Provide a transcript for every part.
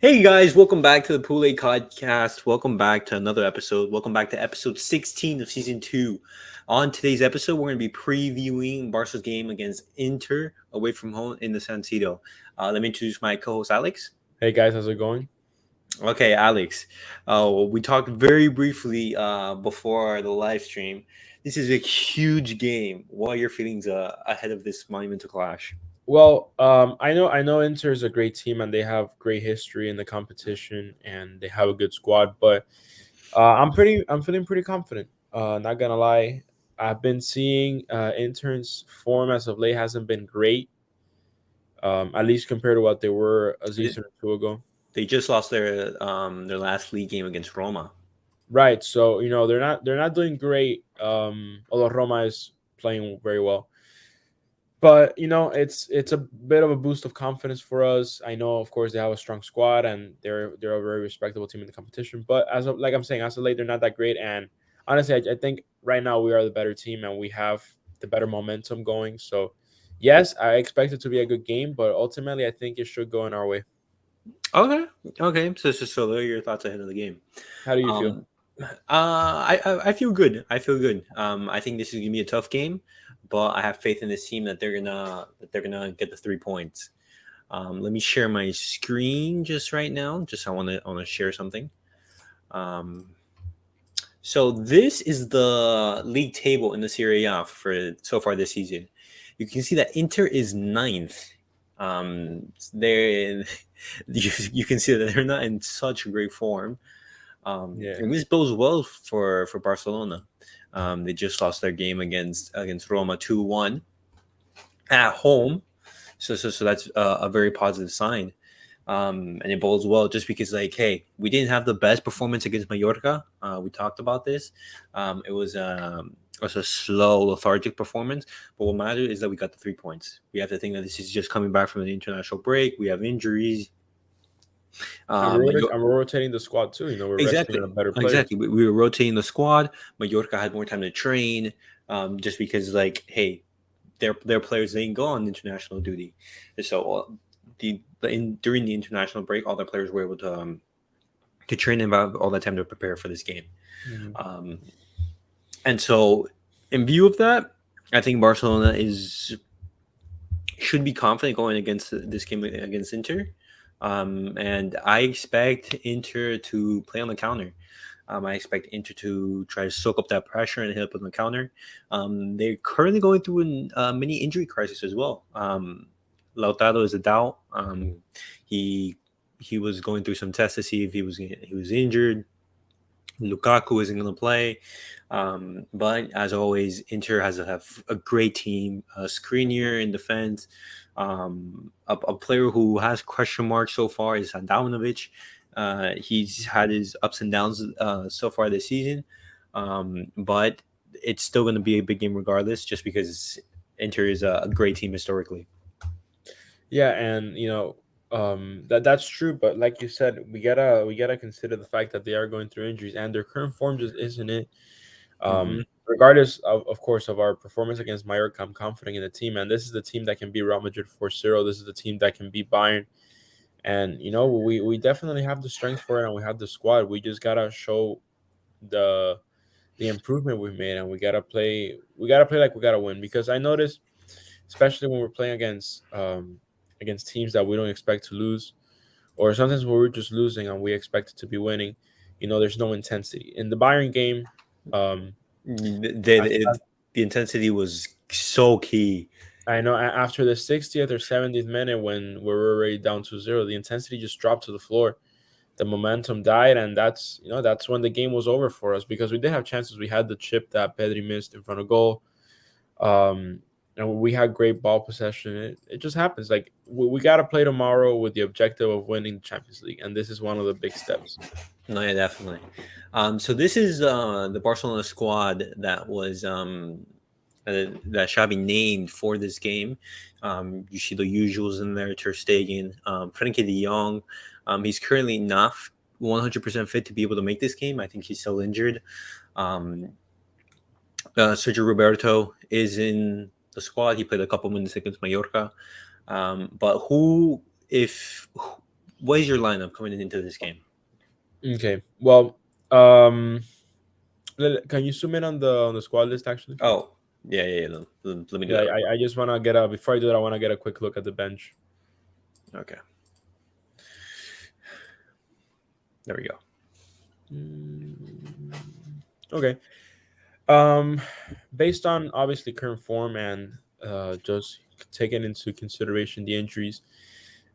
Hey guys, welcome back to the Pool Podcast. Welcome back to another episode. Welcome back to episode 16 of season 2. On today's episode, we're going to be previewing Barca's game against Inter away from home in the San Siro. Let me introduce my co-host Alex. Hey guys, how's it going? Okay, Alex. We talked very briefly before the live stream. This is a huge game. What are your feelings ahead of this monumental clash? Well, I know Inter is a great team and they have great history in the competition and they have a good squad, but I'm feeling pretty confident. Not gonna lie, I've been seeing Inter's form as of late hasn't been great, at least compared to what they were a They season or two ago. they just lost their last league game against Roma. Right, so they're not doing great. Although Roma is playing very well. But it's a bit of a boost of confidence for us. I know, of course, they have a strong squad and they're a very respectable team in the competition. But as of like I'm saying, as of late, they're not that great. And honestly, I think right now we are the better team and we have the better momentum going. So yes, I expect it to be a good game, but ultimately, I think it should go in our way. Okay, okay. So there are your thoughts ahead of the game. How do you feel? Um, I feel good. I feel good. I think this is gonna be a tough game, but I have faith in this team that they're gonna get the 3 points. Let me share my screen just right now. Just I want to share something. Um, so this is the league table in the Serie A for so far this season. You can see that Inter is ninth. They you can see that they're not in such great form. Yeah. And this bodes well for Barcelona. They just lost their game against Roma 2-1 at home, so that's a very positive sign. And it bodes well just because, like, hey, we didn't have the best performance against Mallorca. We talked about this. It was a slow, lethargic performance. But what matters is that we got the 3 points. We have to think that this is just coming back from the international break. We have injuries. And we're rotating the squad too. We're resting Exactly, on better players. exactly. We were rotating the squad. Mallorca had more time to train, just because, like, hey, their players didn't go on international duty, so during the international break, all the players were able to train and have all that time to prepare for this game. Mhm. Um, and so, in view of that, I think Barcelona is should be confident going against this game against Inter. And I expect Inter to play on the counter. I expect Inter to try to soak up that pressure and hit up on the counter. They're currently going through a mini injury crisis as well. Lautaro is a doubt. He was going through some tests to see if he was injured. Lukaku isn't going to play. But as always, Inter have a great team. Skriniar in defense. A player who has question marks so far is Handanovic. He's had his ups and downs so far this season. But it's still going to be a big game regardless, just because Inter is a great team historically. Yeah, and that's true. But like you said, we gotta consider the fact that they are going through injuries, and their current form just isn't it. Hmm. Regardless of course of our performance against Mallorca, I'm confident in the team, and this is the team that can beat Real Madrid 4-0. This is the team that can beat Bayern, and we definitely have the strength for it, and we have the squad. We just gotta show the the improvement we've made, and we gotta play like we gotta win. Because I noticed, especially when we're playing against teams that we don't expect to lose, or sometimes when we're just losing and we expect it to be winning, there's no intensity in the Bayern game. Um, The intensity was so key. I know after the 60th or 70th minute when we were already down 2-0, the intensity just dropped to the floor. The momentum died, and that's when the game was over for us because we did have chances. We had the chip that Pedri missed in front of goal. Um, and we had great ball possession. It just happens. Like we got to play tomorrow with the objective of winning the Champions League, and this is one of the big steps. No, yeah, definitely. So this is the Barcelona squad that Xavi named for this game. You see the usuals in there: Ter Stegen, Frenkie De Jong. He's currently not 100% fit to be able to make this game. I think he's still injured. Um, Sergio Roberto is in the squad. He played a couple minutes against Mallorca. But if what is your lineup coming into this game? Okay. Well, um, can you zoom in on the squad list actually? Oh, yeah. Let me do Yeah, that real quick. I just want to get a before I do that, I want to get a quick look at the bench. Okay, there we go. Mm, Okay. Um, based on obviously current form and just taking into consideration the injuries,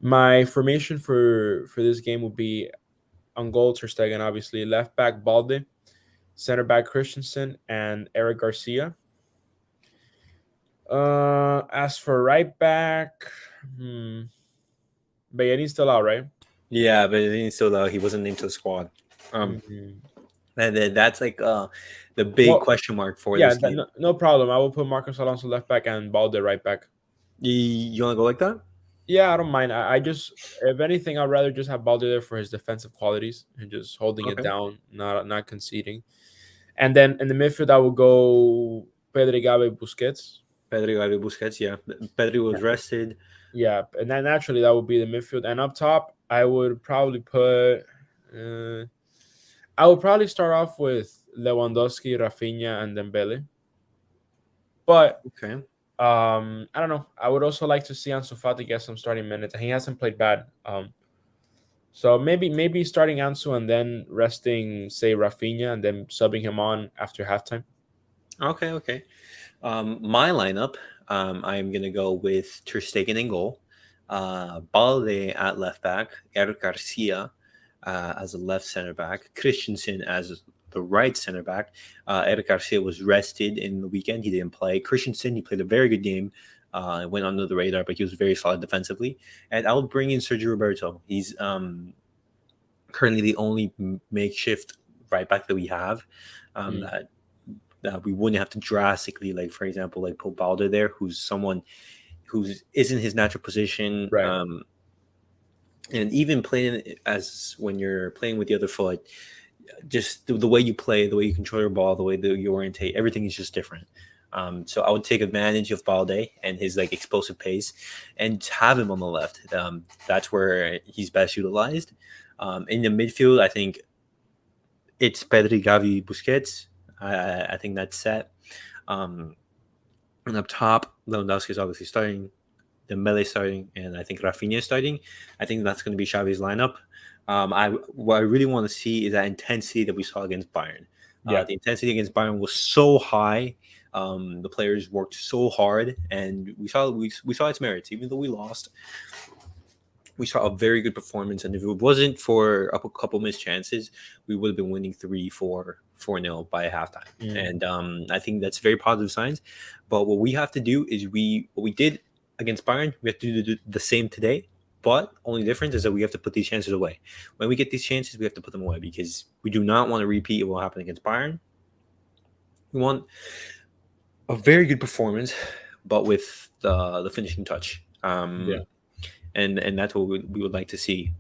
my formation for this game would be on goal Ter Stegen, obviously left back Balde, center back Christensen, and Eric Garcia. As for right back, Bayani's still out, right? Yeah, but he's still he wasn't named to the squad. Um, Mhm. and then that's like the big Well, question mark for yeah, this game. no problem. I will put Marcos Alonso left back and Balde right back. You want to go like that? Yeah, I don't mind. I just, if anything, I'd rather just have Balde there for his defensive qualities and just holding it Okay. down, not conceding. And then in the midfield, I will go Pedri, Gavi, Busquets. Pedri, Gavi, Busquets. Yeah, Pedri was rested. Yeah, and then naturally that would be the midfield. And up top, I would probably put. Uh, I would probably start off with Lewandowski, Rafinha, and Dembele. But Okay. I don't know. I would also like to see Ansu Fati get some starting minutes. He hasn't played bad. So maybe starting Ansu and then resting, say, Rafinha, and then subbing him on after halftime. Okay. My lineup, I'm gonna go with Ter Stegen in goal, Balde at left back, Eric Garcia as a left center back, Christensen as the right center back. Eric Garcia was rested in the weekend; he didn't play. Christensen, he played a very good game. Went under the radar, but he was very solid defensively. And I will bring in Sergio Roberto. He's currently the only makeshift right back that we have Mm, that we wouldn't have to drastically, like for example, like put Balder there, who's someone who's isn't his natural position. right. And even playing as when you're playing with the other foot, just the way you play, the way you control your ball, the way that you orientate, everything is just different. So I would take advantage of Balde and his like explosive pace, and have him on the left. That's where he's best utilized. In the midfield, I think it's Pedri, Gavi, Busquets. I think that's set. Um, and up top, Lewandowski is obviously starting, Dembele starting, and I think Rafinha is starting. I think that's going to be Xavi's lineup. What I really want to see is that intensity that we saw against Bayern. Yeah. The intensity against Bayern was so high. The players worked so hard, and we saw its merits. Even though we lost, we saw a very good performance. And if it wasn't for a couple missed chances, we would have been winning 4-0 by halftime. Mm, And I think that's very positive signs. But what we have to do is what we did against Bayern, we have to do the same today. But only difference is that we have to put these chances away. When we get these chances, we have to put them away because we do not want to repeat what happened against Bayern. We want a very good performance, but with the finishing touch. yeah. And that's what we would like to see.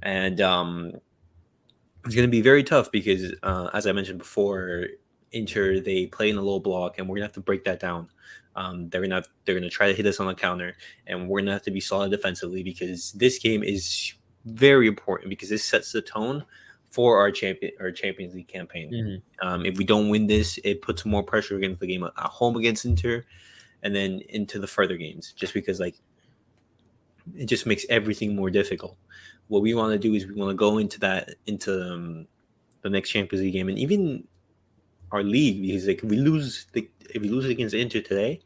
And it's going to be very tough because, as I mentioned before, Inter they play in a low block, and we're gonna have to break that down. They're gonna try to hit us on the counter, and we're gonna have to be solid defensively because this game is very important because this sets the tone for our Champions League campaign. Mhm. If we don't win this, it puts more pressure against the game at home against Inter, and then into the further games. Just because like it just makes everything more difficult. What we want to do is we want to go into the next Champions League game, and even our league, because like if we lose against Inter today,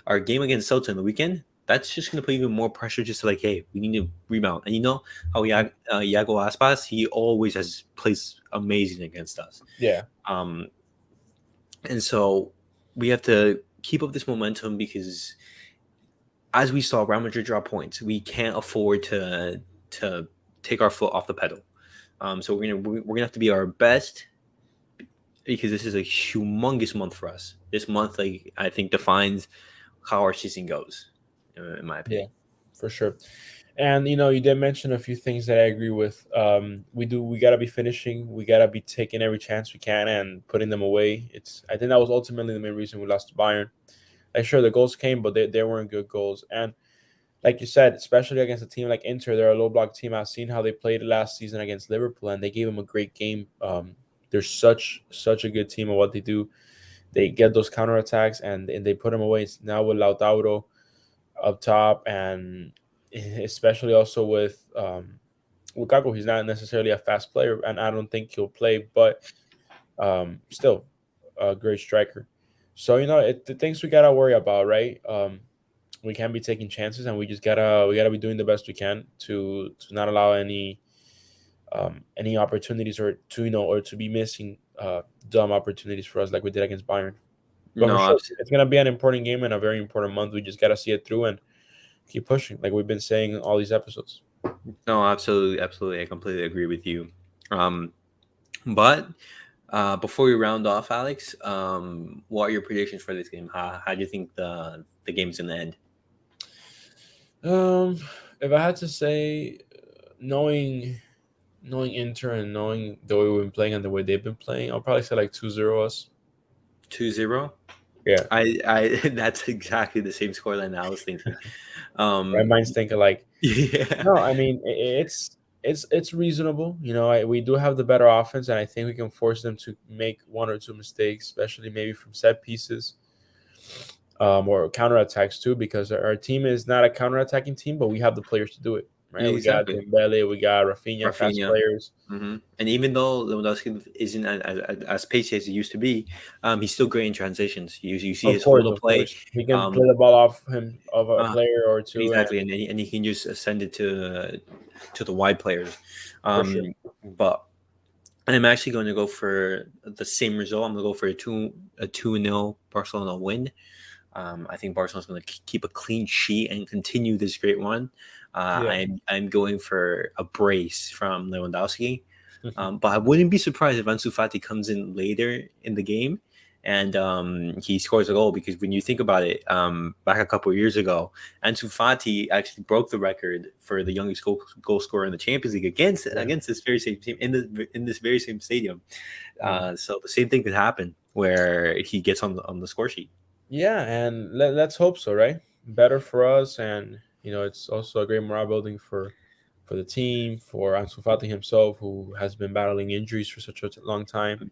our game against Celta in the weekend, that's just going to put even more pressure. Just to like, hey, we need to rebound. And you know how Iago Aspas, he always has plays amazing against us. Yeah. Um, and so we have to keep up this momentum because as we saw Real Madrid drop points, we can't afford to take our foot off the pedal. So we're gonna have to be our best because this is a humongous month for us. This month, like I think, defines how our season goes, in my Yeah, opinion. for sure. And you did mention a few things that I agree with. We gotta be finishing. We gotta be taking every chance we can and putting them away. I think that was ultimately the main reason we lost to Bayern. Like sure the goals came, but they weren't good goals. And like you said, especially against a team like Inter, they're a low block team. I've seen how they played last season against Liverpool, and they gave them a great game. They're such a good team at what they do. They get those counterattacks and they put them away. Now with Lautaro up top, and especially also with Lukaku, he's not necessarily a fast player, and I don't think he'll play, but still a great striker. So the things we gotta worry about, right? We can't be taking chances, and we gotta be doing the best we can to not allow any opportunities or to or to be missing dumb opportunities for us like we did against Bayern. But for No, sure, it's gonna be an important game and a very important month. We just gotta see it through and keep pushing, like we've been saying in all these episodes. no, absolutely, absolutely. I completely agree with you. Um, but before we round off, Alex, what are your predictions for this game? How do you think the game's gonna end? Um, if I had to say, knowing Inter and knowing the way we've been playing and the way they've been playing, I'll probably say like 2-0 us. 2-0. Yeah, I that's exactly the same scoreline I was thinking. my Um, mind's thinking like, yeah, no, I mean it's reasonable. We do have the better offense, and I think we can force them to make one or two mistakes, especially maybe from set pieces, or counterattacks too, because our team is not a counterattacking team, but we have the players to do it. Right? We got exactly. Dembele, we got Rafinha, fast Rafinha. players. And even though Lewandowski isn't as pacey as he used to be, he's still great in transitions. You see his solo Of play. course, he can play Um, the ball off him of a uh, player or two, and exactly, and he can just send it to the wide players. for sure. But I'm actually going to go for the same result. I'm going to go for a 2-0 Barcelona win. I think Barcelona's going to keep a clean sheet and continue this great run. Yeah. I'm going for a brace from Lewandowski. But I wouldn't be surprised if Ansu Fati comes in later in the game and he scores a goal, because when you think about it, back a couple of years ago, Ansu Fati actually broke the record for the youngest goal scorer in the Champions League Yeah. against this very same team in this very same stadium. Mm. So the same thing could happen where he gets on the score sheet. Yeah, and let's hope so, right? Better for us, and it's also a great morale building for the team, for Ansu Fati himself, who has been battling injuries for such a long time.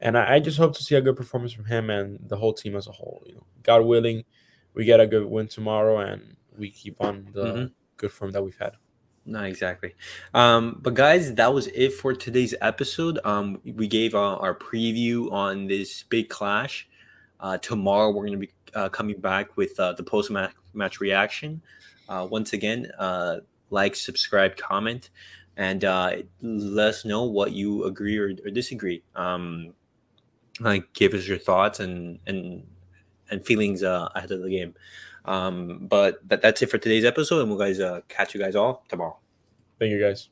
And I just hope to see a good performance from him and the whole team as a whole. God willing, we get a good win tomorrow, and we keep on Mm-hmm. the good form that we've had. No, exactly. But guys, that was it for today's episode. We gave our preview on this big clash. Tomorrow we're going to be coming back with the post match reaction. Once again, like, subscribe, comment, and let us know what you agree or disagree. Like, give us your thoughts and feelings ahead of the game. But that's it for today's episode, and we'll catch you guys all tomorrow. Thank you, guys.